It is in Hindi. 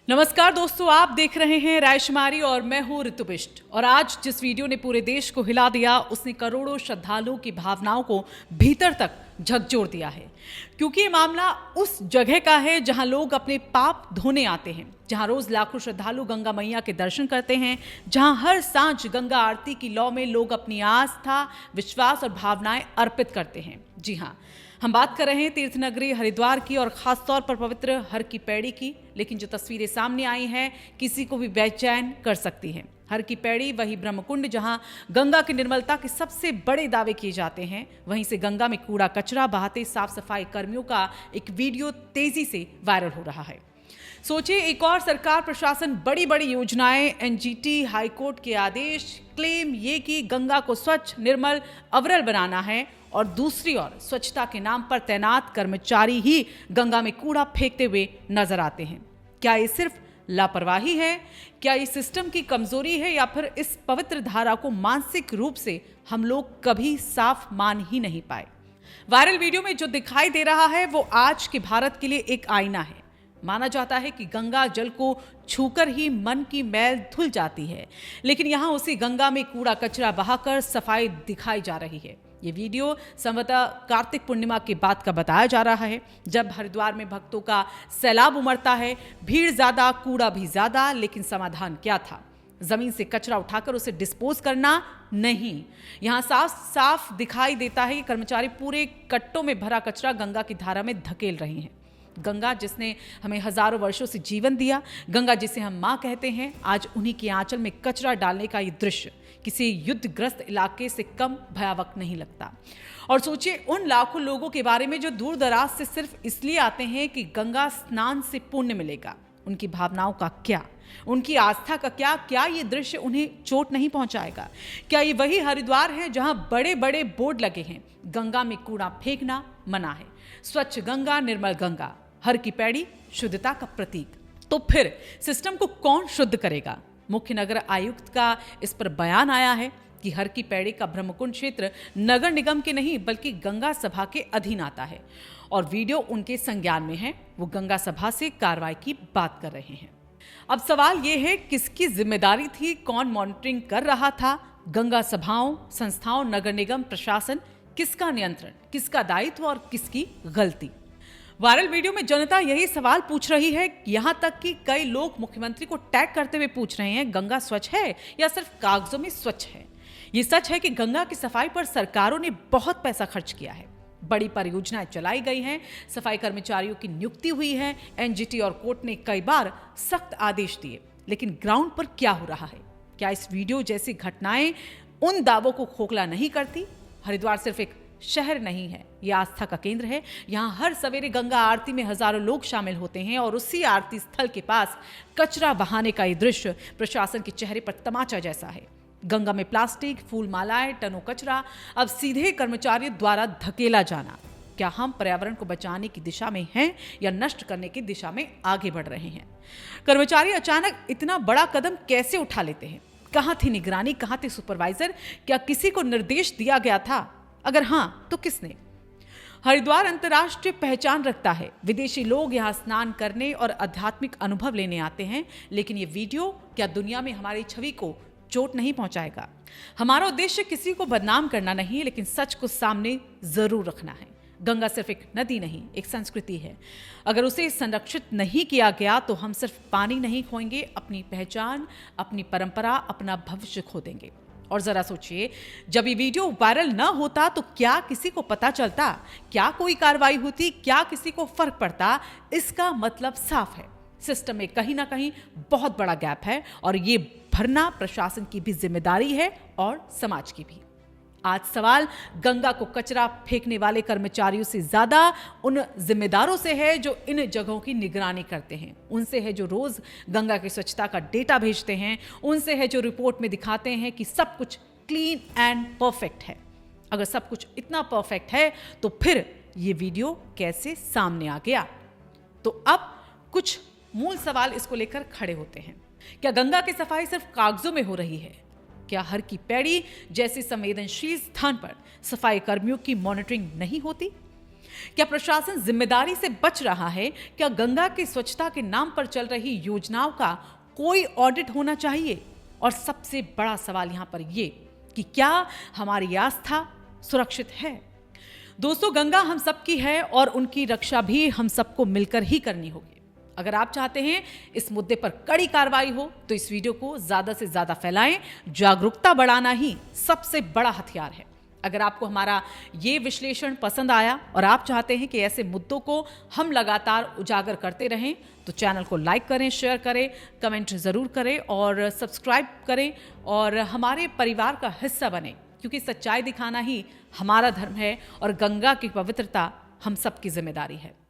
नमस्कार दोस्तों, आप देख रहे हैं रायशुमारी और मैं हूं ऋतु बिष्ट। और आज जिस वीडियो ने पूरे देश को हिला दिया, उसने करोड़ों श्रद्धालुओं की भावनाओं को भीतर तक झकझोर दिया है। क्योंकि ये मामला उस जगह का है जहां लोग अपने पाप धोने आते हैं, जहां रोज लाखों श्रद्धालु गंगा मैया के दर्शन करते हैं, जहां हर सांझ गंगा आरती की लौ में लोग अपनी आस्था, विश्वास और भावनाएं अर्पित करते हैं। जी हाँ, हम बात कर रहे हैं तीर्थ नगरी हरिद्वार की और खासतौर पर पवित्र हर की पैड़ी की। लेकिन जो तस्वीरें सामने आई हैं किसी को भी बेचैन कर सकती हैं। हर की पैड़ी वही ब्रह्मकुंड जहां गंगा की निर्मलता के सबसे बड़े दावे किए जाते हैं, वहीं से गंगा में कूड़ा कचरा बहाते साफ सफाई कर्मियों का एक वीडियो तेजी से वायरल हो रहा है। सोचिए, एक और सरकार प्रशासन बड़ी बड़ी योजनाएं, एनजीटी, हाईकोर्ट के आदेश, क्लेम ये कि गंगा को स्वच्छ, निर्मल, अविरल बनाना है, और दूसरी ओर स्वच्छता के नाम पर तैनात कर्मचारी ही गंगा में कूड़ा फेंकते हुए नजर आते हैं। क्या ये सिर्फ लापरवाही है? क्या ये सिस्टम की कमजोरी है, या फिर इस पवित्र धारा को मानसिक रूप से हम लोग कभी साफ मान ही नहीं पाए? वायरल वीडियो में जो दिखाई दे रहा है वो आज के भारत के लिए एक आईना है। माना जाता है कि गंगा जल को छूकर ही मन की मैल धुल जाती है, लेकिन यहाँ उसी गंगा में कूड़ा कचरा बहाकर सफाई दिखाई जा रही है। ये वीडियो संभवतः कार्तिक पूर्णिमा के बाद का बताया जा रहा है, जब हरिद्वार में भक्तों का सैलाब उमड़ता है। भीड़ ज्यादा, कूड़ा भी ज्यादा, लेकिन समाधान क्या था? जमीन से कचरा उठाकर उसे डिस्पोज करना नहीं। यहाँ साफ साफ दिखाई देता है कि कर्मचारी पूरे कट्टों में भरा कचरा गंगा की धारा में धकेल रहे हैं। गंगा जिसने हमें हजारों वर्षों से जीवन दिया, गंगा जिसे हम माँ कहते हैं, आज उन्हीं के आंचल में कचरा डालने का ये दृश्य किसी युद्धग्रस्त इलाके से कम भयावह नहीं लगता। और सोचिए उन लाखों लोगों के बारे में जो दूर दराज से सिर्फ इसलिए आते हैं कि गंगा स्नान से पुण्य मिलेगा। उनकी भावनाओं का क्या? उनकी आस्था का क्या? क्या ये दृश्य उन्हें चोट नहीं पहुंचाएगा? क्या ये वही हरिद्वार है जहां बड़े बड़े बोर्ड लगे हैं, गंगा में कूड़ा फेंकना मना है, स्वच्छ गंगा, निर्मल गंगा, हर की पैड़ी शुद्धता का प्रतीक? तो फिर सिस्टम को कौन शुद्ध करेगा? मुख्य नगर आयुक्त का इस पर बयान आया है कि हर की पैड़ी का ब्रह्मकुंड क्षेत्र नगर निगम के नहीं बल्कि गंगा सभा के अधीन आता है, और वीडियो उनके संज्ञान में है। वो गंगा सभा से कार्रवाई की बात कर रहे हैं। अब सवाल यह है, किसकी जिम्मेदारी थी? कौन मॉनिटरिंग कर रहा था? गंगा सभाओं, संस्थाओं, नगर निगम, प्रशासन? किसका नियंत्रण, किसका दायित्व और किसकी गलती? वायरल वीडियो में जनता यही सवाल पूछ रही है। यहां तक कि कई लोग मुख्यमंत्री को टैग करते हुए पूछ रहे हैं, गंगा स्वच्छ है या सिर्फ कागजों में स्वच्छ है? ये सच है कि गंगा की सफाई पर सरकारों ने बहुत पैसा खर्च किया है, बड़ी परियोजनाएं चलाई गई हैं, सफाई कर्मचारियों की नियुक्ति हुई है, एनजीटी और कोर्ट ने कई बार सख्त आदेश दिए। लेकिन ग्राउंड पर क्या हो रहा है? क्या इस वीडियो जैसी घटनाएं उन दावों को खोखला नहीं करती? हरिद्वार सिर्फ एक शहर नहीं है, यह आस्था का केंद्र है। यहाँ हर सवेरे गंगा आरती में हजारों लोग शामिल होते हैं, और उसी आरती स्थल के पास कचरा बहाने का ये दृश्य प्रशासन के चेहरे पर तमाचा जैसा है। गंगा में प्लास्टिक, फूल मालाएं, टनों कचरा अब सीधे कर्मचारियों द्वारा धकेला जाना। क्या हम पर्यावरण को बचाने की दिशा में हैं या नष्ट करने की दिशा में आगे बढ़ रहे हैं? कर्मचारी अचानक इतना बड़ा कदम कैसे उठा लेते हैं? कहाँ थी निगरानी, कहाँ थे सुपरवाइजर? क्या किसी को निर्देश दिया गया था? अगर हां, तो किसने? हरिद्वार अंतर्राष्ट्रीय पहचान रखता है। विदेशी लोग यहां स्नान करने और आध्यात्मिक अनुभव लेने आते हैं, लेकिन ये वीडियो क्या दुनिया में हमारी छवि को चोट नहीं पहुंचाएगा? हमारा उद्देश्य किसी को बदनाम करना नहीं, लेकिन सच को सामने जरूर रखना है। गंगा सिर्फ एक नदी नहीं, एक संस्कृति है। अगर उसे संरक्षित नहीं किया गया तो हम सिर्फ पानी नहीं खोएंगे, अपनी पहचान, अपनी परंपरा, अपना भविष्य खो देंगे। और जरा सोचिए, जब ये वीडियो वायरल न होता तो क्या किसी को पता चलता? क्या कोई कार्रवाई होती? क्या किसी को फर्क पड़ता? इसका मतलब साफ है, सिस्टम में कहीं ना कहीं बहुत बड़ा गैप है, और ये भरना प्रशासन की भी जिम्मेदारी है और समाज की भी। आज सवाल गंगा को कचरा फेंकने वाले कर्मचारियों से ज्यादा उन जिम्मेदारों से है जो इन जगहों की निगरानी करते हैं, उनसे है जो रोज गंगा की स्वच्छता का डेटा भेजते हैं, उनसे है जो रिपोर्ट में दिखाते हैं कि सब कुछ क्लीन एंड परफेक्ट है। अगर सब कुछ इतना परफेक्ट है तो फिर ये वीडियो कैसे सामने आ गया? तो अब कुछ मूल सवाल इसको लेकर खड़े होते हैं। क्या गंगा की सफाई सिर्फ कागजों में हो रही है? क्या हर की पैड़ी जैसे संवेदनशील स्थान पर सफाई कर्मियों की मॉनिटरिंग नहीं होती? क्या प्रशासन जिम्मेदारी से बच रहा है? क्या गंगा की स्वच्छता के नाम पर चल रही योजनाओं का कोई ऑडिट होना चाहिए? और सबसे बड़ा सवाल यहां पर यह कि क्या हमारी आस्था सुरक्षित है? दोस्तों, गंगा हम सबकी है और उनकी रक्षा भी हम सबको मिलकर ही करनी होगी। अगर आप चाहते हैं इस मुद्दे पर कड़ी कार्रवाई हो तो इस वीडियो को ज्यादा से ज्यादा फैलाएं। जागरूकता बढ़ाना ही सबसे बड़ा हथियार है। अगर आपको हमारा ये विश्लेषण पसंद आया और आप चाहते हैं कि ऐसे मुद्दों को हम लगातार उजागर करते रहें तो चैनल को लाइक करें, शेयर करें, कमेंट जरूर करें और सब्सक्राइब करें और हमारे परिवार का हिस्सा बने, क्योंकि सच्चाई दिखाना ही हमारा धर्म है और गंगा की पवित्रता हम सबकी जिम्मेदारी है।